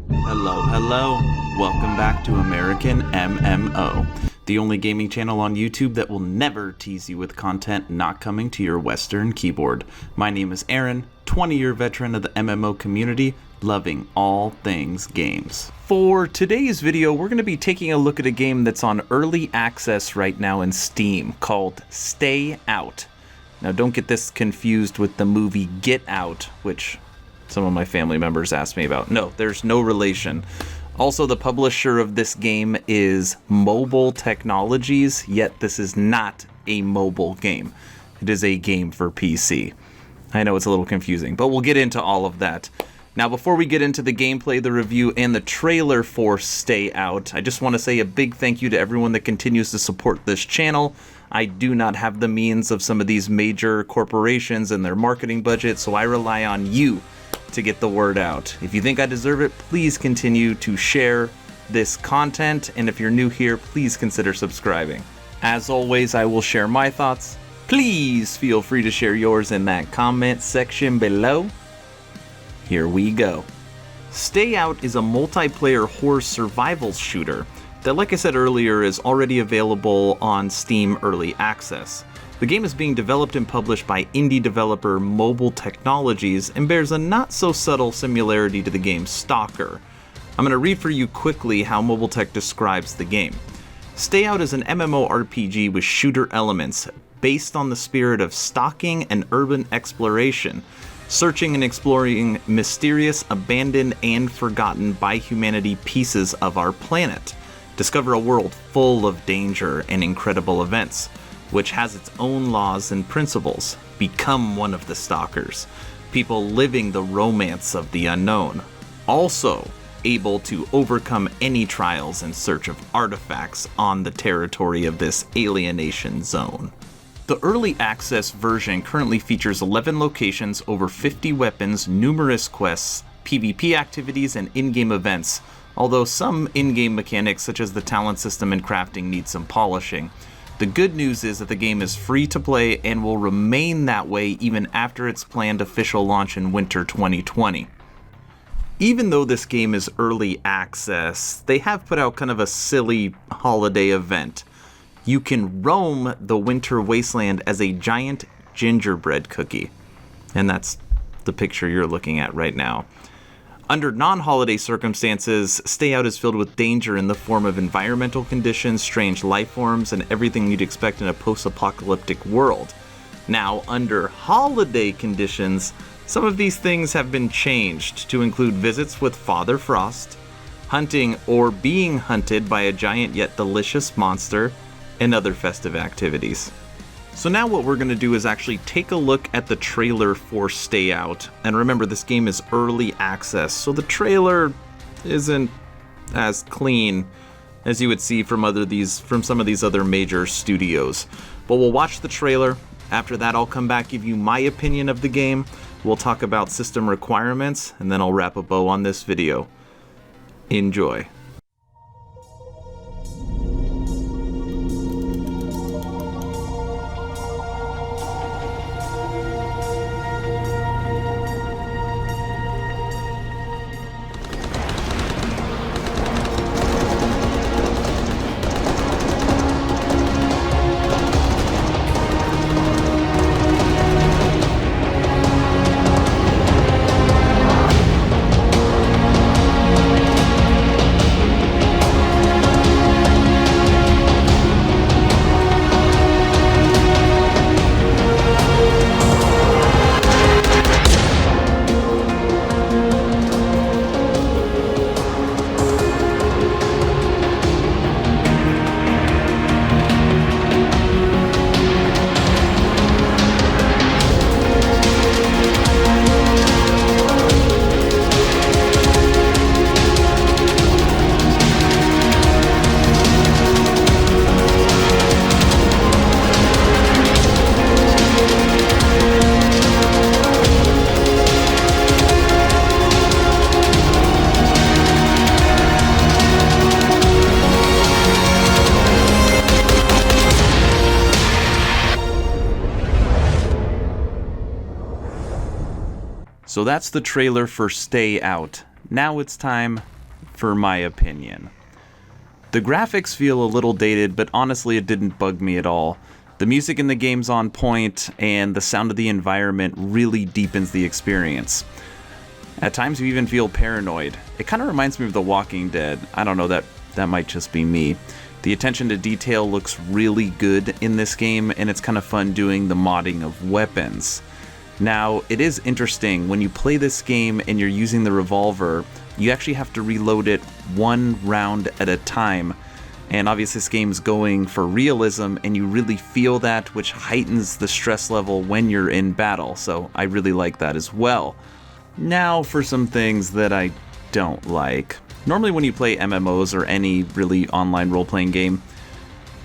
Hello, hello. Welcome back to American MMO, the only gaming channel on YouTube that will never tease you with content not coming to your Western keyboard. My name is Aaron, 20-year veteran of the MMO community, loving all things games. For today's video, we're going to be taking a look at a game that's on early access right now in Steam called Stay Out. Now, don't get this confused with the movie Get Out, which some of my family members asked me about. No, there's no relation. Also, the publisher of this game is Mobile Technologies, yet this is not a mobile game. It is a game for PC. I know it's a little confusing, but we'll get into all of that. Now, before we get into the gameplay, the review, and the trailer for Stay Out, I just want to say a big thank you to everyone that continues to support this channel. I do not have the means of some of these major corporations and their marketing budget, so I rely on you to get the word out. If you think I deserve it, please continue to share this content, and if you're new here, please consider subscribing. As always, I will share my thoughts. Please feel free to share yours in that comment section below. Here we go. Stay Out is a multiplayer horror survival shooter that, like I said earlier, is already available on Steam Early Access. The game is being developed and published by indie developer Mobile Technologies and bears a not-so-subtle similarity to the game Stalker. I'm going to read for you quickly how Mobile Tech describes the game. Stay Out is an MMORPG with shooter elements based on the spirit of stalking and urban exploration, searching and exploring mysterious, abandoned, and forgotten by humanity pieces of our planet. Discover a world full of danger and incredible events, which has its own laws and principles. Become one of the Stalkers, people living the romance of the unknown, also able to overcome any trials in search of artifacts on the territory of this Alienation Zone. The early access version currently features 11 locations, over 50 weapons, numerous quests, PvP activities, and in-game events, although some in-game mechanics such as the talent system and crafting need some polishing. The good news is that the game is free to play and will remain that way even after its planned official launch in winter 2020. Even though this game is early access, they have put out kind of a silly holiday event. You can roam the winter wasteland as a giant gingerbread cookie. And that's the picture you're looking at right now. Under non-holiday circumstances, Stay Out is filled with danger in the form of environmental conditions, strange life forms, and everything you'd expect in a post-apocalyptic world. Now, under holiday conditions, some of these things have been changed to include visits with Father Frost, hunting or being hunted by a giant yet delicious monster, and other festive activities. So now what we're going to do is actually take a look at the trailer for Stay Out. And remember, this game is early access, so the trailer isn't as clean as you would see from some of these other major studios. But we'll watch the trailer. After that, I'll come back, give you my opinion of the game. We'll talk about system requirements, and then I'll wrap a bow on this video. Enjoy. So that's the trailer for Stay Out. Now it's time for my opinion. The graphics feel a little dated, but honestly it didn't bug me at all. The music in the game's on point, and the sound of the environment really deepens the experience. At times you even feel paranoid. It kind of reminds me of The Walking Dead. I don't know, that might just be me. The attention to detail looks really good in this game, and it's kind of fun doing the modding of weapons. Now, it is interesting, when you play this game and you're using the revolver, you actually have to reload it one round at a time. And obviously this game's going for realism, and you really feel that, which heightens the stress level when you're in battle. So I really like that as well. Now for some things that I don't like. Normally when you play MMOs or any really online role-playing game,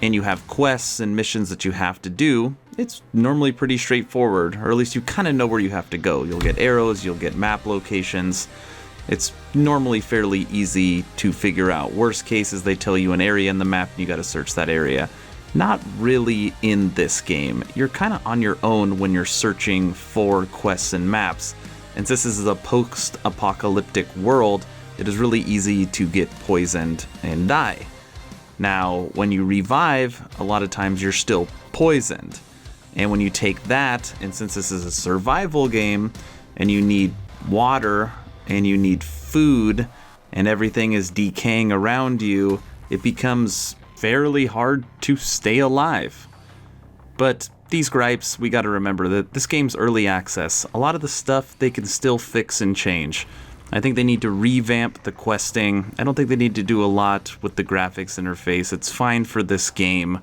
and you have quests and missions that you have to do, it's normally pretty straightforward, or at least you kind of know where you have to go. You'll get arrows, you'll get map locations. It's normally fairly easy to figure out. Worst case is they tell you an area in the map and you gotta search that area. Not really in this game. You're kind of on your own when you're searching for quests and maps. And since this is a post-apocalyptic world, it is really easy to get poisoned and die. Now, when you revive, a lot of times you're still poisoned. And when you take that, and since this is a survival game, and you need water, and you need food, and everything is decaying around you, it becomes fairly hard to stay alive. But these gripes, we gotta remember that this game's early access. A lot of the stuff they can still fix and change. I think they need to revamp the questing. I don't think they need to do a lot with the graphics interface. It's fine for this game.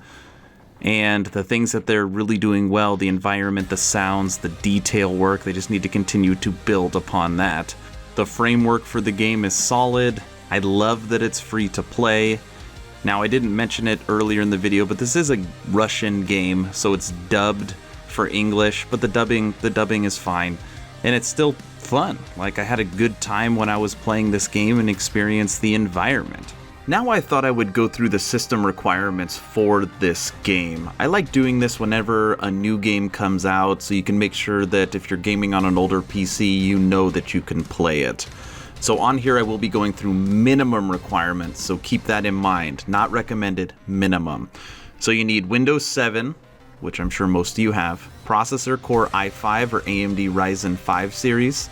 And the things that they're really doing well, the environment, the sounds, the detail work, they just need to continue to build upon that. The framework for the game is solid. I love that it's free to play. Now, I didn't mention it earlier in the video, but this is a Russian game, so it's dubbed for English, but the dubbing is fine. And it's still fun. Like, I had a good time when I was playing this game and experienced the environment. Now I thought I would go through the system requirements for this game. I like doing this whenever a new game comes out, so you can make sure that if you're gaming on an older PC, you know that you can play it. So on here I will be going through minimum requirements, so keep that in mind. Not recommended, minimum. So you need Windows 7, which I'm sure most of you have, processor Core i5 or AMD Ryzen 5 series,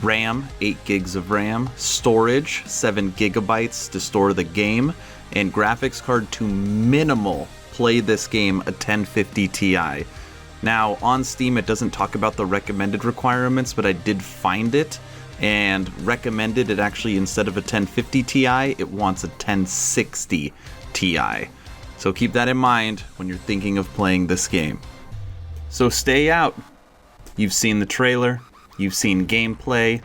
RAM, 8 gigs of RAM, storage, 7 gigabytes to store the game, and graphics card to minimal play this game a 1050 Ti. Now, on Steam it doesn't talk about the recommended requirements, but I did find it, and recommended it actually, instead of a 1050 Ti, it wants a 1060 Ti. So keep that in mind when you're thinking of playing this game. So stay out. You've seen the trailer, you've seen gameplay,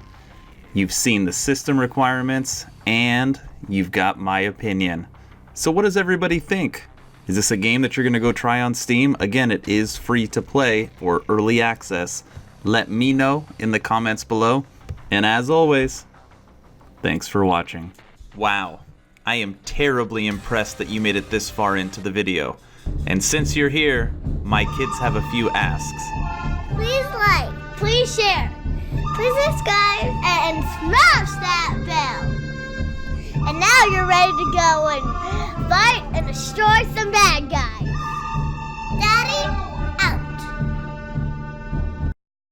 you've seen the system requirements, and you've got my opinion. So what does everybody think? Is this a game that you're going to go try on Steam? Again, it is free to play or early access. Let me know in the comments below. And as always, thanks for watching. Wow, I am terribly impressed that you made it this far into the video. And since you're here, my kids have a few asks. Please like, please share, please subscribe, and smash that bell. And now you're ready to go and fight and destroy some bad guys.